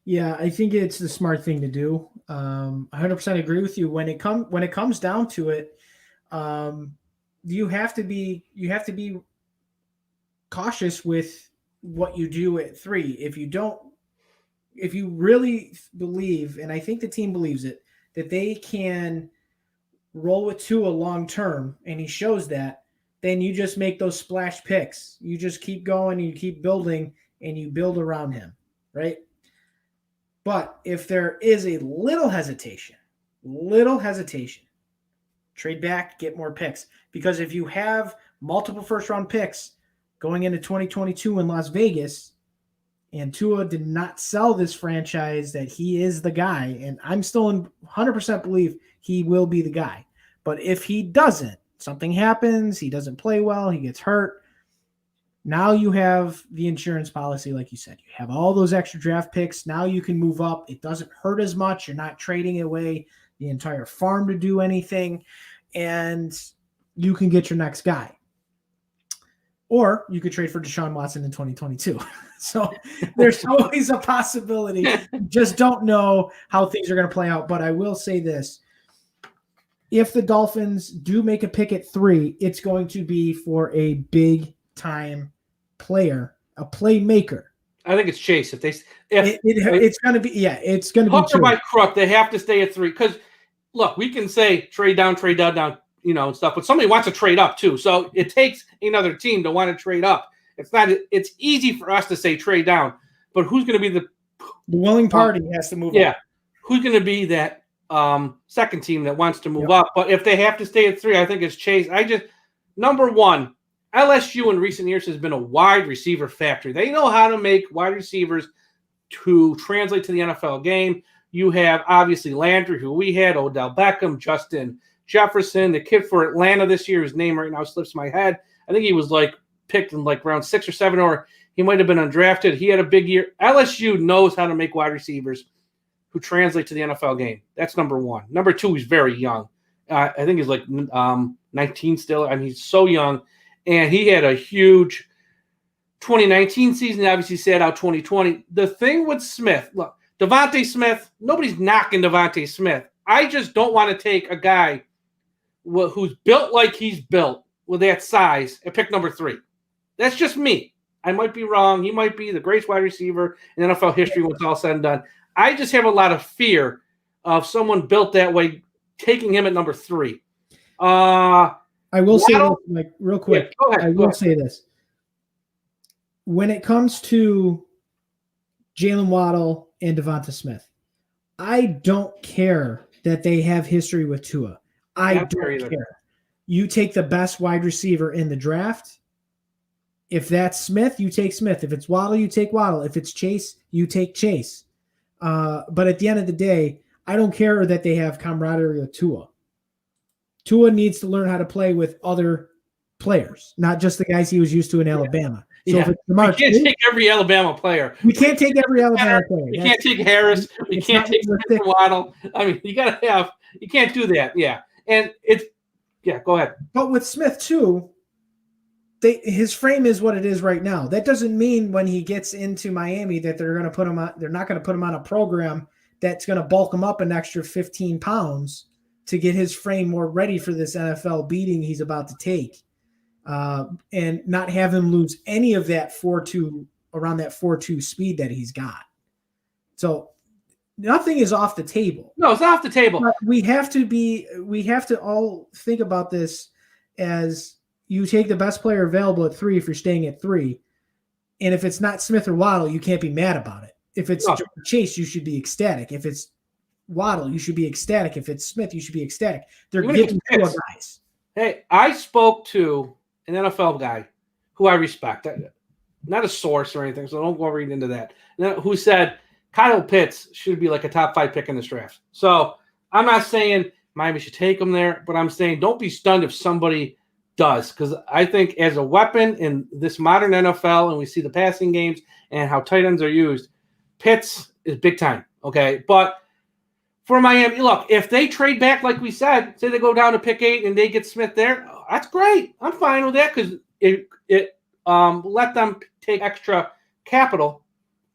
Yeah, I think it's the smart thing to do. 100% agree with you. When it comes down to it, you have to be cautious with what you do at 3. If you really believe, and I think the team believes it, that they can roll with Tua long term, and he shows that, then you just make those splash picks. You just keep going, and you keep building, and you build around him, right? But if there is a little hesitation, trade back, get more picks. Because if you have multiple first-round picks going into 2022 in Las Vegas, and Tua did not sell this franchise that he is the guy, and I'm still in 100% believe he will be the guy. But if he doesn't, something happens, he doesn't play well, he gets hurt, now you have the insurance policy, like you said. You have all those extra draft picks. Now you can move up. It doesn't hurt as much. You're not trading away the entire farm to do anything, and you can get your next guy. Or you could trade for Desean Watson in 2022. So there's always a possibility. Just don't know how things are going to play out. But I will say this. If the Dolphins do make a pick at 3, it's going to be for a big-time player, a playmaker. I think it's Chase. It's going to be, it's going to be Hooker by crook. They have to stay at 3 because, look, we can say trade down, and stuff, but somebody wants to trade up too. So it takes another team to want to trade up. It's easy for us to say trade down, but who's going to be the willing party has to move up. Yeah, who's going to be that second team that wants to move up? But if they have to stay at 3, I think it's Chase. Number one. LSU in recent years has been a wide receiver factory. They know how to make wide receivers to translate to the NFL game. You have, obviously, Landry, who we had, Odell Beckham, Justin Jefferson, the kid for Atlanta this year, his name right now slips my head. I think he was picked in round 6 or 7, or he might have been undrafted. He had a big year. LSU knows how to make wide receivers who translate to the NFL game. That's number one. Number two, he's very young. I think he's 19 still. I mean, he's so young. And he had a huge 2019 season, obviously sat out 2020. The thing with Smith, look, Devontae Smith, nobody's knocking Devontae Smith. I just don't want to take a guy who's built like he's built with that size at pick number 3. That's just me. I might be wrong. He might be the greatest wide receiver in NFL history when it's all said and done. I just have a lot of fear of someone built that way taking him at number 3. I will say this, real quick. Yeah, go ahead. Say this. When it comes to Jalen Waddle and Devonta Smith, I don't care that they have history with Tua. I don't care. You take the best wide receiver in the draft. If that's Smith, you take Smith. If it's Waddle, you take Waddle. If it's Chase, you take Chase. But at the end of the day, I don't care that they have camaraderie with Tua. Tua needs to learn how to play with other players, not just the guys he was used to in Alabama. So if it's we can't take every Alabama player. We can't take every Alabama player. We can't take Harris. We can't take Waddle. I mean, you can't do that. Yeah. And go ahead. But with Smith too, his frame is what it is right now. That doesn't mean when he gets into Miami that they're not going to put him on a program that's going to bulk him up an extra 15 pounds to get his frame more ready for this NFL beating he's about to take, and not have him lose any of that 4.2 around that 4.2 speed that he's got. So nothing is off the table. No, it's off the table. But we have to all think about this as you take the best player available at 3 if you're staying at 3. And if it's not Smith or Waddle, you can't be mad about it. If it's Chase, you should be ecstatic. If it's Waddle, you should be ecstatic. If it's Smith, you should be ecstatic. They're giving 4 guys. Hey, I spoke to an NFL guy who I respect, not a source or anything, so don't go reading into that, who said Kyle Pitts should be a top 5 pick in this draft. So I'm not saying Miami should take him there, but I'm saying don't be stunned if somebody does, because I think as a weapon in this modern NFL, and we see the passing games and how tight ends are used, Pitts is big time. Okay, but for Miami, look, if they trade back like we said, say they go down to pick 8 and they get Smith there, that's great. I'm fine with that because it let them take extra capital.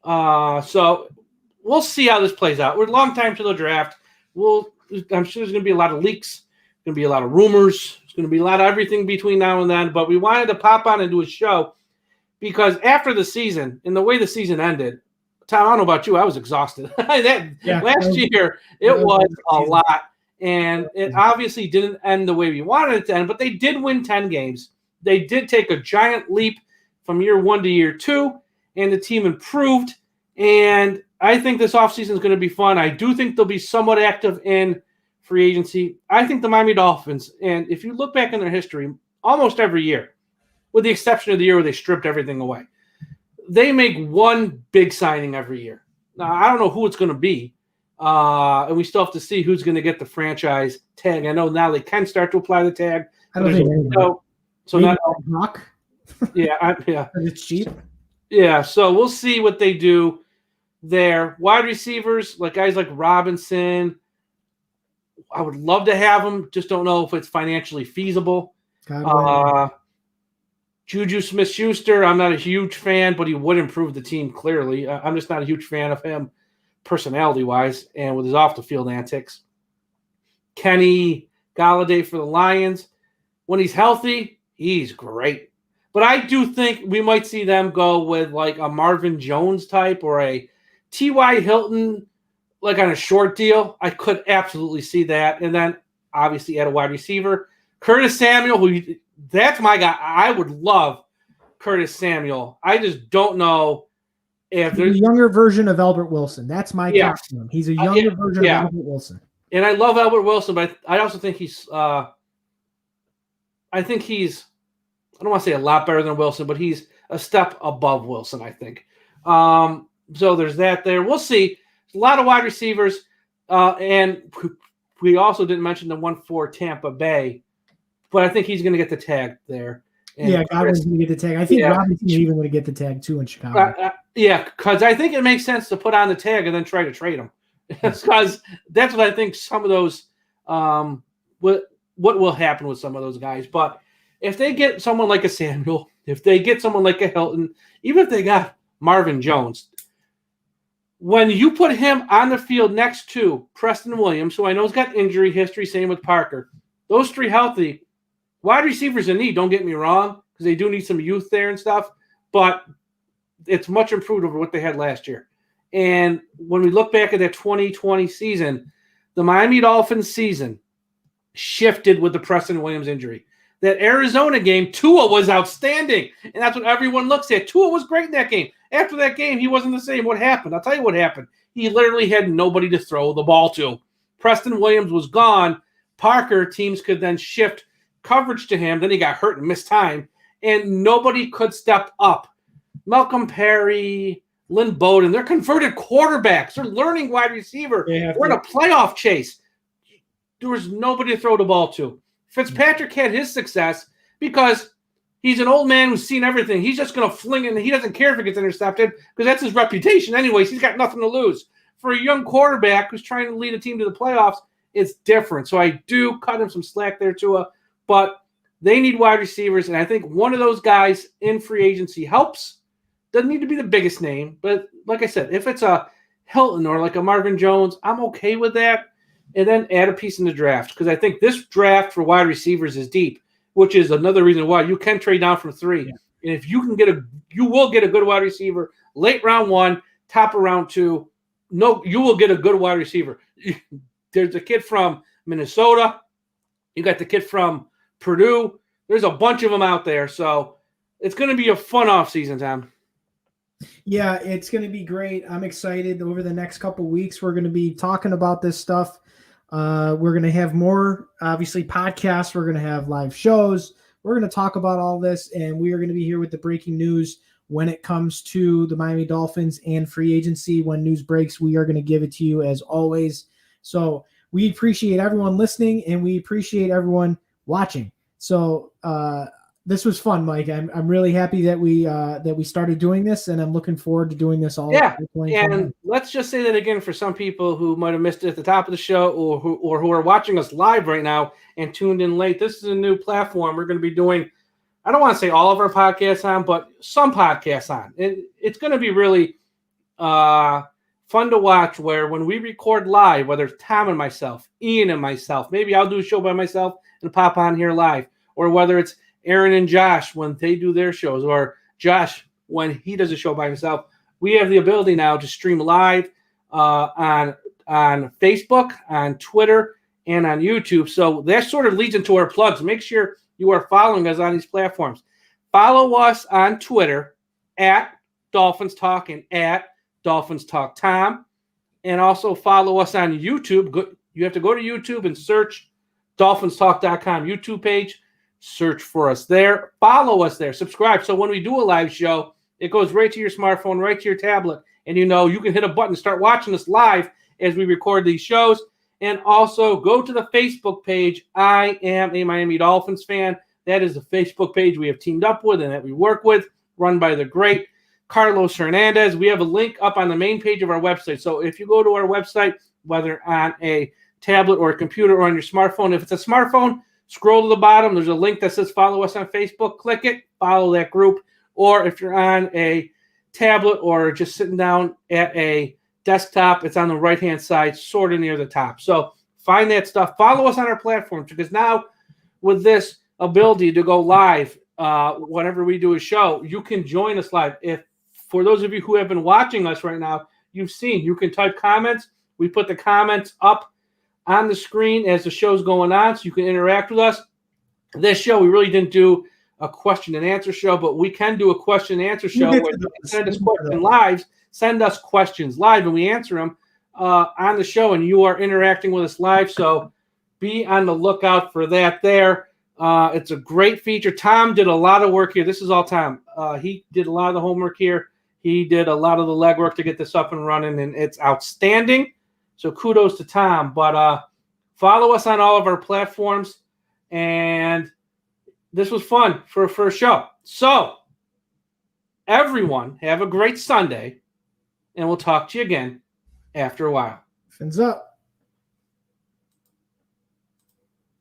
So we'll see how this plays out. We're a long time to the draft. I'm sure there's going to be a lot of leaks. Going to be a lot of rumors. There's going to be a lot of everything between now and then. But we wanted to pop on and do a show because after the season and the way the season ended, Tom, I don't know about you, I was exhausted. Last year, it was a lot. And it obviously didn't end the way we wanted it to end, but they did win 10 games. They did take a giant leap from year 1 to year 2, and the team improved. And I think this offseason is going to be fun. I do think they'll be somewhat active in free agency. I think the Miami Dolphins, and if you look back in their history, almost every year, with the exception of the year where they stripped everything away, they make one big signing every year. Now, I don't know who it's going to be, and we still have to see who's going to get the franchise tag. I know now they can start to apply the tag. I don't think so not Rock. Yeah. It's cheap. Yeah, so we'll see what they do there. Wide receivers, like guys like Robinson, I would love to have them. Just don't know if it's financially feasible. Juju Smith-Schuster, I'm not a huge fan, but he would improve the team clearly. I'm just not a huge fan of him personality-wise and with his off-the-field antics. Kenny Galladay for the Lions. When he's healthy, he's great. But I do think we might see them go with like a Marvin Jones type or a T.Y. Hilton, like on a short deal. I could absolutely see that. And then obviously add a wide receiver. Curtis Samuel, that's my guy. I would love Curtis Samuel. I just don't know if there's a younger version of Albert Wilson. That's my costume. He's a younger version of Albert Wilson. And I love Albert Wilson, but I also think he's I don't want to say a lot better than Wilson, but he's a step above Wilson, I think. So there's that there. We'll see. A lot of wide receivers. And we also didn't mention the one for Tampa Bay, but I think he's going to get the tag there. And Godwin's going to get the tag. I think Robinson's even going to get the tag too in Chicago. Because I think it makes sense to put on the tag and then try to trade him. Because that's what I think some of those what will happen with some of those guys. But if they get someone like a Samuel, if they get someone like a Hilton, even if they got Marvin Jones, when you put him on the field next to Preston Williams, who I know has got injury history, same with Parker, those three healthy, wide receivers in need, don't get me wrong, because they do need some youth there and stuff, but it's much improved over what they had last year. And when we look back at that 2020 season, the Miami Dolphins season shifted with the Preston Williams injury. That Arizona game, Tua was outstanding, and that's what everyone looks at. Tua was great in that game. After that game, he wasn't the same. What happened? I'll tell you what happened. He literally had nobody to throw the ball to. Preston Williams was gone. Parker, teams could then shift coverage to him. Then he got hurt and missed time, and nobody could step up. Malcolm Perry, Lynn Bowden, they're converted quarterbacks. They're learning wide receiver. We're in a playoff chase. There was nobody to throw the ball to. Fitzpatrick had his success because he's an old man who's seen everything. He's just going to fling it, and he doesn't care if it gets intercepted because that's his reputation anyways. He's got nothing to lose. For a young quarterback who's trying to lead a team to the playoffs, it's different. So I do cut him some slack there, Tua, but they need wide receivers, and I think one of those guys in free agency helps. Doesn't need to be the biggest name, but like I said, if it's a Hilton or like a Marvin Jones, I'm okay with that. And then add a piece in the draft because I think this draft for wide receivers is deep, which is another reason why you can trade down from 3. Yeah. And if you can you will get a good wide receiver late round 1, top of round 2. No, you will get a good wide receiver. There's a kid from Minnesota. You got the kid from Purdue. There's a bunch of them out there. So it's going to be a fun offseason, Tom. Yeah, it's going to be great. I'm excited. Over the next couple of weeks, we're going to be talking about this stuff. We're going to have more, obviously, podcasts. We're going to have live shows. We're going to talk about all this, and we are going to be here with the breaking news when it comes to the Miami Dolphins and free agency. When news breaks, we are going to give it to you as always. So we appreciate everyone listening, and we appreciate everyone watching. So this was fun, Mike. I'm really happy that we started doing this, and I'm looking forward to doing this all. Yeah, and let's just say that again for some people who might have missed it at the top of the show, or who are watching us live right now and tuned in late. This is a new platform we're going to be doing. I don't want to say all of our podcasts on, but some podcasts on. It's going to be really fun to watch, where when we record live, whether it's Tom and myself, Ian and myself, maybe I'll do a show by myself and pop on here live, or whether it's Aaron and Josh when they do their shows, or Josh when he does a show by himself. We have the ability now to stream live on Facebook, on Twitter, and on YouTube. So that sort of leads into our plugs. Make sure you are following us on these platforms. Follow us on Twitter at Dolphins Talk and at Dolphins Talk Tom. And also follow us on YouTube. You have to go to YouTube and search DolphinsTalk.com YouTube page. Search for us there. Follow us there. Subscribe. So when we do a live show, it goes right to your smartphone, right to your tablet. And you can hit a button and start watching us live as we record these shows. And also go to the Facebook page. I am a Miami Dolphins fan. That is the Facebook page we have teamed up with and that we work with, run by the great Carlos Hernandez. We have a link up on the main page of our website. So if you go to our website, whether on a tablet or a computer or on your smartphone, if it's a smartphone, scroll to the bottom. There's a link that says follow us on Facebook. Click it. Follow that group. Or if you're on a tablet or just sitting down at a desktop, it's on the right-hand side, sort of near the top. So find that stuff. Follow us on our platforms, because now with this ability to go live whenever we do a show, you can join us live. If for those of you who have been watching us right now, you've seen you can type comments. We put the comments up on the screen as the show's going on, so you can interact with us. This show, we really didn't do a question and answer show, but we can do a question and answer show where you can send us questions live and we answer them on the show, and you are interacting with us live. So be on the lookout for that there. It's a great feature. Tom did a lot of work here. This is all Tom. He did a lot of the homework here. He did a lot of the legwork to get this up and running, and it's outstanding. So kudos to Tom. But follow us on all of our platforms, and this was fun for a first show. So everyone have a great Sunday, and we'll talk to you again after a while. Fins up.